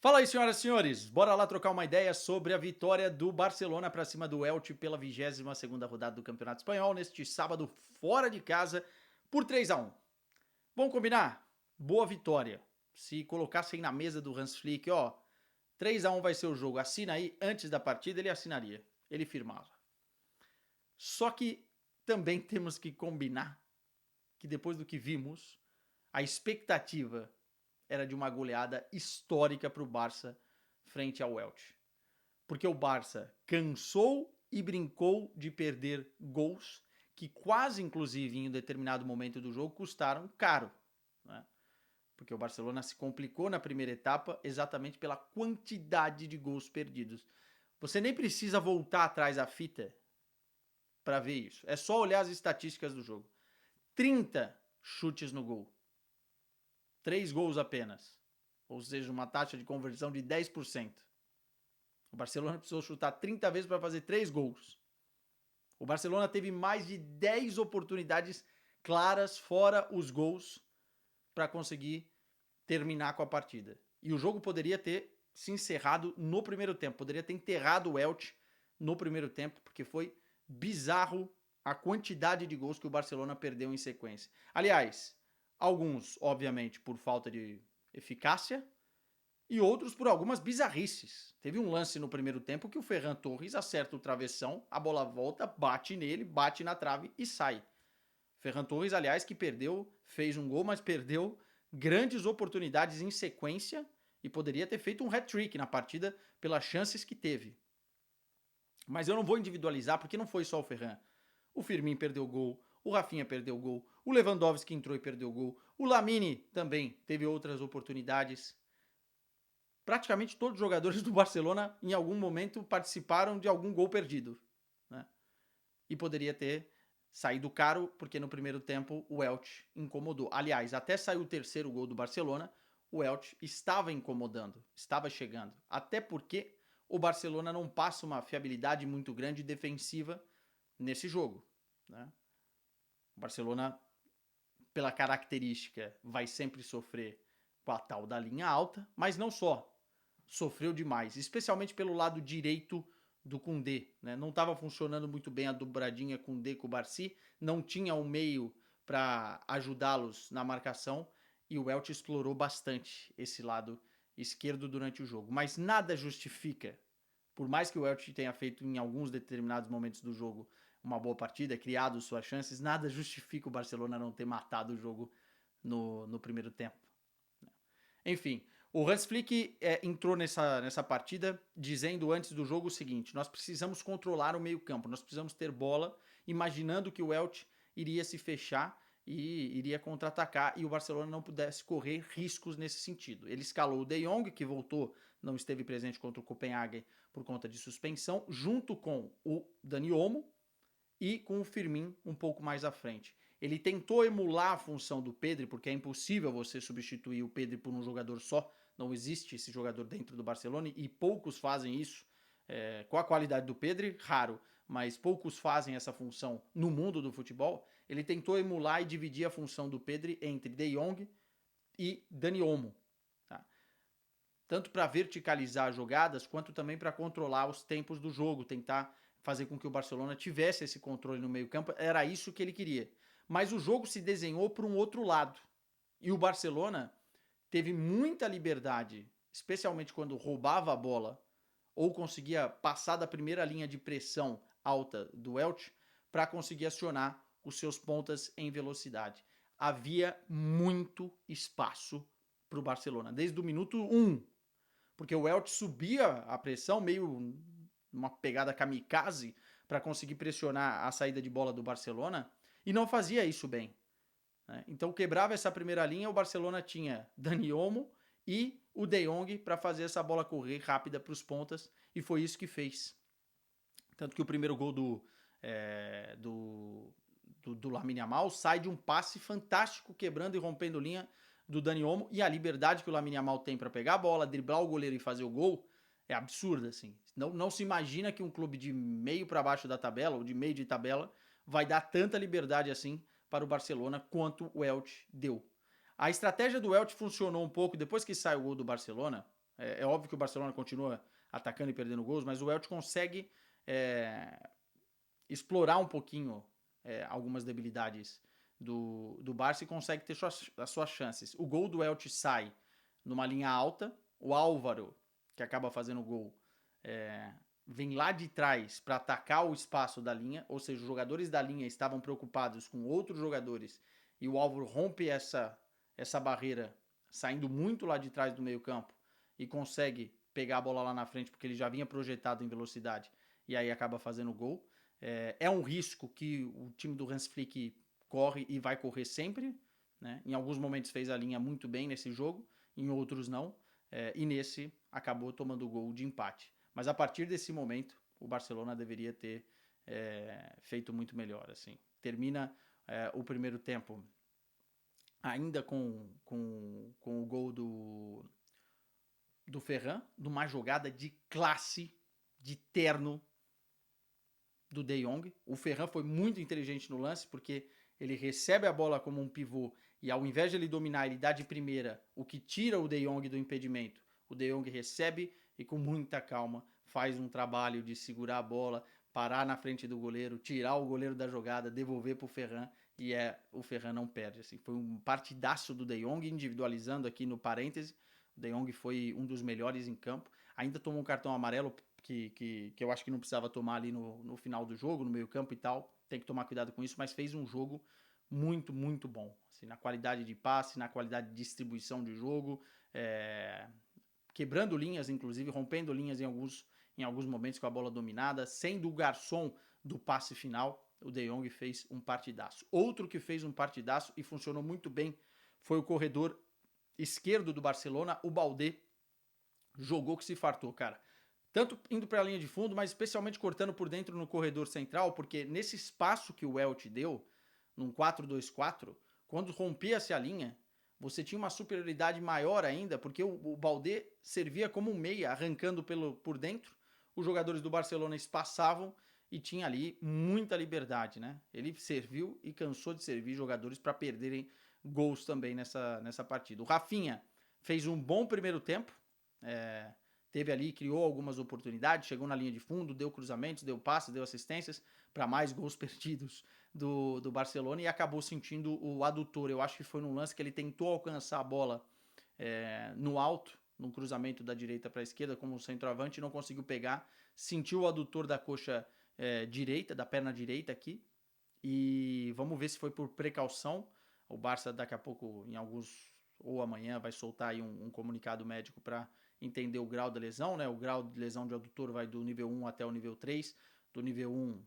Fala aí, senhoras e senhores. Bora lá trocar uma ideia sobre a vitória do Barcelona para cima do Elche pela 22ª rodada do Campeonato Espanhol neste sábado fora de casa por 3-1. Vamos combinar? Boa vitória. Se colocassem na mesa do Hans Flick, ó, 3-1 vai ser o jogo, assina aí, antes da partida ele assinaria, ele firmava. Só que também temos que combinar que depois do que vimos, a expectativa era de uma goleada histórica para o Barça frente ao Elche. Porque o Barça cansou e brincou de perder gols que quase, inclusive, em um determinado momento do jogo, custaram caro. Né? Porque o Barcelona se complicou na primeira etapa exatamente pela quantidade de gols perdidos. Você nem precisa voltar atrás a fita para ver isso. É só olhar as estatísticas do jogo. 30 chutes no gol. 3 gols apenas. Ou seja, uma taxa de conversão de 10%. O Barcelona precisou chutar 30 vezes para fazer 3 gols. O Barcelona teve mais de 10 oportunidades claras, fora os gols, para conseguir terminar com a partida. E o jogo poderia ter se encerrado no primeiro tempo. Poderia ter enterrado o Elche no primeiro tempo, porque foi bizarro a quantidade de gols que o Barcelona perdeu em sequência. Aliás, alguns, obviamente, por falta de eficácia, e outros por algumas bizarrices. Teve um lance no primeiro tempo que o Ferran Torres acerta o travessão, a bola volta, bate nele, bate na trave e sai. Ferran Torres, aliás, que fez um gol, mas perdeu grandes oportunidades em sequência e poderia ter feito um hat-trick na partida pelas chances que teve. Mas eu não vou individualizar porque não foi só o Ferran. O Firmino perdeu o gol, o Rafinha perdeu o gol, o Lewandowski entrou e perdeu o gol, o Lamine também teve outras oportunidades. Praticamente todos os jogadores do Barcelona em algum momento participaram de algum gol perdido. Né? E poderia ter saído caro, porque no primeiro tempo o Elche incomodou. Aliás, até saiu o terceiro gol do Barcelona, o Elche estava incomodando, estava chegando. Até porque o Barcelona não passa uma fiabilidade muito grande defensiva nesse jogo. Né? O Barcelona, pela característica, vai sempre sofrer com a tal da linha alta, mas não só. Sofreu demais, especialmente pelo lado direito do Koundé. Né? Não estava funcionando muito bem a dobradinha Koundé com o Barci, não tinha um meio para ajudá-los na marcação e o Elche explorou bastante esse lado esquerdo durante o jogo. Mas nada justifica, por mais que o Elche tenha feito em alguns determinados momentos do jogo uma boa partida, criado suas chances, nada justifica o Barcelona não ter matado o jogo no primeiro tempo. Enfim, o Hans Flick entrou nessa partida dizendo antes do jogo o seguinte: nós precisamos controlar o meio-campo, nós precisamos ter bola, imaginando que o Elche iria se fechar e iria contra-atacar e o Barcelona não pudesse correr riscos nesse sentido. Ele escalou o De Jong, que voltou, não esteve presente contra o Copenhagen por conta de suspensão, junto com o Dani Olmo e com o Firmino um pouco mais à frente. Ele tentou emular a função do Pedri, porque é impossível você substituir o Pedri por um jogador só. Não existe esse jogador dentro do Barcelona e poucos fazem isso. Com a qualidade do Pedri, raro, mas poucos fazem essa função no mundo do futebol. Ele tentou emular e dividir a função do Pedri entre De Jong e Dani Olmo. Tá? Tanto para verticalizar jogadas, quanto também para controlar os tempos do jogo, tentar fazer com que o Barcelona tivesse esse controle no meio-campo. Era isso que ele queria. Mas o jogo se desenhou para um outro lado. E o Barcelona teve muita liberdade, especialmente quando roubava a bola ou conseguia passar da primeira linha de pressão alta do Elche para conseguir acionar os seus pontas em velocidade. Havia muito espaço para o Barcelona, desde o minuto 1, porque o Elche subia a pressão meio uma pegada kamikaze para conseguir pressionar a saída de bola do Barcelona e não fazia isso bem. Né? Então quebrava essa primeira linha, o Barcelona tinha Dani Olmo e o De Jong para fazer essa bola correr rápida para os pontas e foi isso que fez. Tanto que o primeiro gol do Lamine Yamal sai de um passe fantástico, quebrando e rompendo linha do Dani Olmo, e a liberdade que o Lamine Yamal tem para pegar a bola, driblar o goleiro e fazer o gol é absurda, assim. Não se imagina que um clube de meio para baixo da tabela, ou de meio de tabela, vai dar tanta liberdade assim para o Barcelona quanto o Elche deu. A estratégia do Elche funcionou um pouco depois que sai o gol do Barcelona. É óbvio que o Barcelona continua atacando e perdendo gols, mas o Elche consegue explorar um pouquinho algumas debilidades do Barça e consegue ter as suas chances. O gol do Elche sai numa linha alta, o Álvaro, que acaba fazendo o gol, vem lá de trás para atacar o espaço da linha, ou seja, os jogadores da linha estavam preocupados com outros jogadores e o Álvaro rompe essa barreira saindo muito lá de trás do meio campo e consegue pegar a bola lá na frente porque ele já vinha projetado em velocidade e aí acaba fazendo o gol. É um risco que o time do Hans Flick corre e vai correr sempre, né? Em alguns momentos fez a linha muito bem nesse jogo, em outros não, e nesse acabou tomando o gol de empate. Mas a partir desse momento, o Barcelona deveria ter feito muito melhor. Assim. Termina o primeiro tempo ainda com o gol do Ferran, numa jogada de classe, de terno do De Jong. O Ferran foi muito inteligente no lance, porque ele recebe a bola como um pivô e ao invés de ele dominar, ele dá de primeira, o que tira o De Jong do impedimento. O De Jong recebe e com muita calma faz um trabalho de segurar a bola, parar na frente do goleiro, tirar o goleiro da jogada, devolver para o Ferran e o Ferran não perde. Assim, foi um partidaço do De Jong, individualizando aqui no parêntese. O De Jong foi um dos melhores em campo. Ainda tomou um cartão amarelo que eu acho que não precisava tomar ali no final do jogo, no meio campo e tal. Tem que tomar cuidado com isso, mas fez um jogo muito, muito bom. Assim, na qualidade de passe, na qualidade de distribuição de jogo, quebrando linhas, inclusive, rompendo linhas em alguns momentos com a bola dominada, sendo o garçom do passe final. O De Jong fez um partidaço. Outro que fez um partidaço e funcionou muito bem foi o corredor esquerdo do Barcelona, o Baldé. Jogou que se fartou, cara. Tanto indo para a linha de fundo, mas especialmente cortando por dentro no corredor central, porque nesse espaço que o Elche deu, num 4-2-4, quando rompia-se a linha, você tinha uma superioridade maior ainda, porque o Baldé servia como um meia, arrancando por dentro, os jogadores do Barcelona espaçavam e tinha ali muita liberdade, né? Ele serviu e cansou de servir jogadores para perderem gols também nessa partida. O Rafinha fez um bom primeiro tempo, teve ali, criou algumas oportunidades, chegou na linha de fundo, deu cruzamentos, deu passes, deu assistências para mais gols perdidos do Barcelona e acabou sentindo o adutor. Eu acho que foi num lance que ele tentou alcançar a bola no alto, num cruzamento da direita para a esquerda como centroavante e não conseguiu pegar, sentiu o adutor da coxa direita, da perna direita aqui, e vamos ver se foi por precaução. O Barça daqui a pouco, em alguns, ou amanhã, vai soltar aí um comunicado médico para entender o grau da lesão, né? O grau de lesão de adutor vai do nível 1 até o nível 3. Do nível 1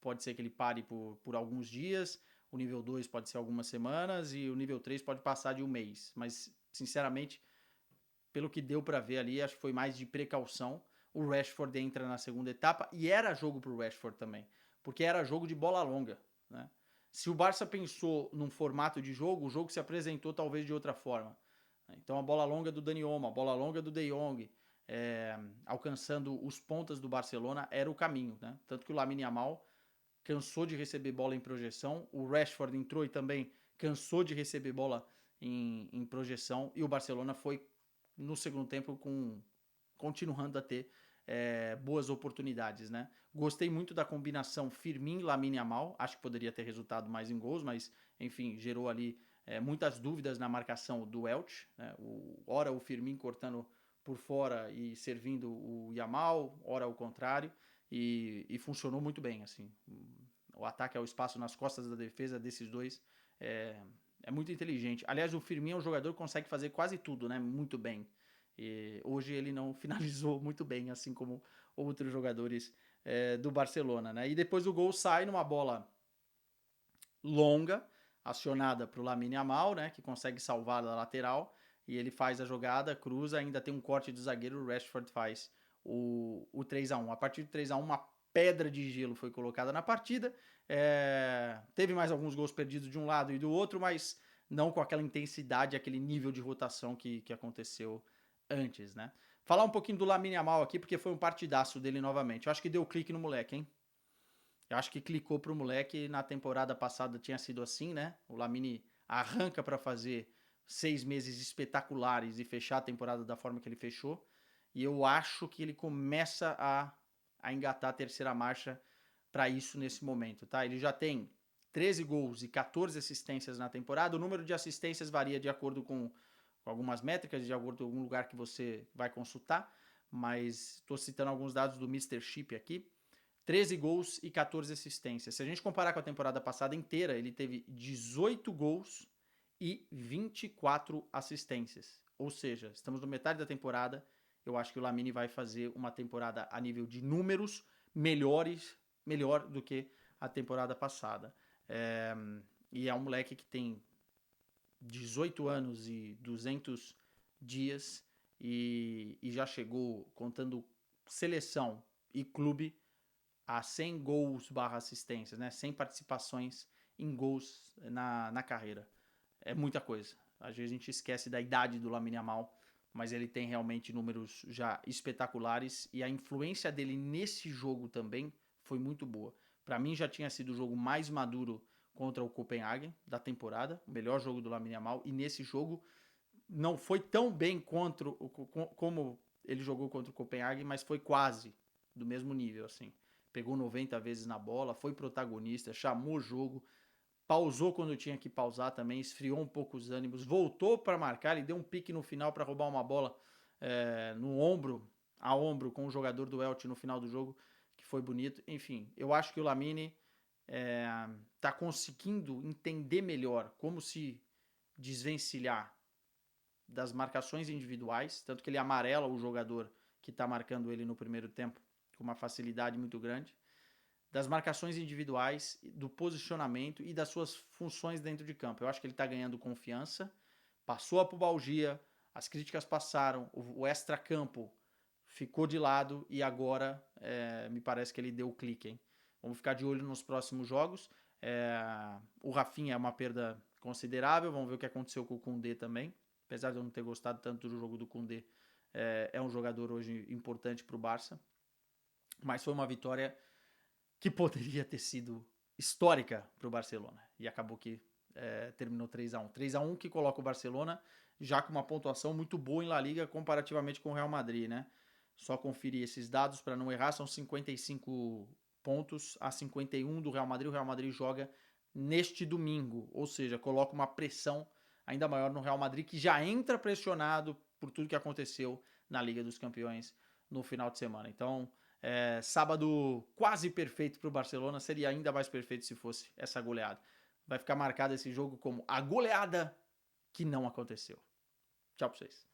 pode ser que ele pare por alguns dias, o nível 2 pode ser algumas semanas e o nível 3 pode passar de um mês. Mas, sinceramente, pelo que deu para ver ali, acho que foi mais de precaução. O Rashford entra na segunda etapa e era jogo pro Rashford também, porque era jogo de bola longa, né? Se o Barça pensou num formato de jogo, o jogo se apresentou talvez de outra forma. Então a bola longa do Dani Olmo, a bola longa do De Jong, alcançando os pontas do Barcelona, era o caminho, né? Tanto que o Lamine Yamal cansou de receber bola em projeção, o Rashford entrou e também cansou de receber bola em projeção, e o Barcelona foi no segundo tempo continuando a ter boas oportunidades, né? Gostei muito da combinação Firmino-Lamine Yamal, acho que poderia ter resultado mais em gols, mas enfim, gerou ali muitas dúvidas na marcação do Elche, né? Ora o Firmino cortando por fora e servindo o Yamal, ora o contrário, e funcionou muito bem, assim. O ataque ao espaço nas costas da defesa desses dois é muito inteligente. Aliás, o Firmino é um jogador que consegue fazer quase tudo, né? Muito bem. E hoje ele não finalizou muito bem, assim como outros jogadores do Barcelona, né? E depois o gol sai numa bola longa, acionada para o Lamine Yamal, né? Que consegue salvar da lateral. E ele faz a jogada, cruza, ainda tem um corte do zagueiro, o Rashford faz o 3-1. A partir do 3-1, uma pedra de gelo foi colocada na partida. Teve mais alguns gols perdidos de um lado e do outro, mas não com aquela intensidade, aquele nível de rotação que aconteceu antes, né? Falar um pouquinho do Lamine Yamal aqui, porque foi um partidaço dele novamente. Eu acho que deu clique no moleque, hein? Eu acho que clicou pro moleque. Na temporada passada tinha sido assim, né? O Lamine arranca para fazer 6 meses espetaculares e fechar a temporada da forma que ele fechou. E eu acho que ele começa a engatar a terceira marcha para isso nesse momento, tá? Ele já tem 13 gols e 14 assistências na temporada. O número de assistências varia de acordo com algumas métricas, de acordo com algum lugar que você vai consultar, mas estou citando alguns dados do Mr. Chip aqui. 13 gols e 14 assistências. Se a gente comparar com a temporada passada inteira, ele teve 18 gols e 24 assistências. Ou seja, estamos no metade da temporada. Eu acho que o Lamine vai fazer uma temporada a nível de números melhor do que a temporada passada. E é um moleque que tem 18 anos e 200 dias e já chegou, contando seleção e clube, a 100 gols barra assistências, né? 100 participações em gols na carreira. É muita coisa. Às vezes a gente esquece da idade do Lamine Yamal, mas ele tem realmente números já espetaculares e a influência dele nesse jogo também foi muito boa. Para mim já tinha sido o jogo mais maduro contra o Copenhagen da temporada, o melhor jogo do Lamine Yamal, e nesse jogo não foi tão bem como ele jogou contra o Copenhagen, mas foi quase do mesmo nível, assim. Pegou 90 vezes na bola, foi protagonista, chamou o jogo, pausou quando tinha que pausar também, esfriou um pouco os ânimos, voltou para marcar, ele deu um pique no final para roubar uma bola no ombro, a ombro com o jogador do Elche no final do jogo, que foi bonito. Enfim, eu acho que o Lamine tá conseguindo entender melhor como se desvencilhar das marcações individuais, tanto que ele amarela o jogador que está marcando ele no primeiro tempo com uma facilidade muito grande, das marcações individuais, do posicionamento e das suas funções dentro de campo. Eu acho que ele está ganhando confiança, passou a pubalgia, as críticas passaram, o extra-campo ficou de lado e agora me parece que ele deu o clique, hein? Vamos ficar de olho nos próximos jogos. O Rafinha é uma perda considerável, vamos ver o que aconteceu com o Koundé também. Apesar de eu não ter gostado tanto do jogo do Koundé, é um jogador hoje importante para o Barça. Mas foi uma vitória que poderia ter sido histórica para o Barcelona. E acabou que terminou 3-1. 3-1 que coloca o Barcelona já com uma pontuação muito boa em La Liga comparativamente com o Real Madrid, né? Só conferir esses dados para não errar, são 55 pontos a 51 do Real Madrid. O Real Madrid joga neste domingo, ou seja, coloca uma pressão ainda maior no Real Madrid, que já entra pressionado por tudo que aconteceu na Liga dos Campeões no final de semana. Então, sábado quase perfeito para o Barcelona, seria ainda mais perfeito se fosse essa goleada. Vai ficar marcado esse jogo como a goleada que não aconteceu. Tchau para vocês.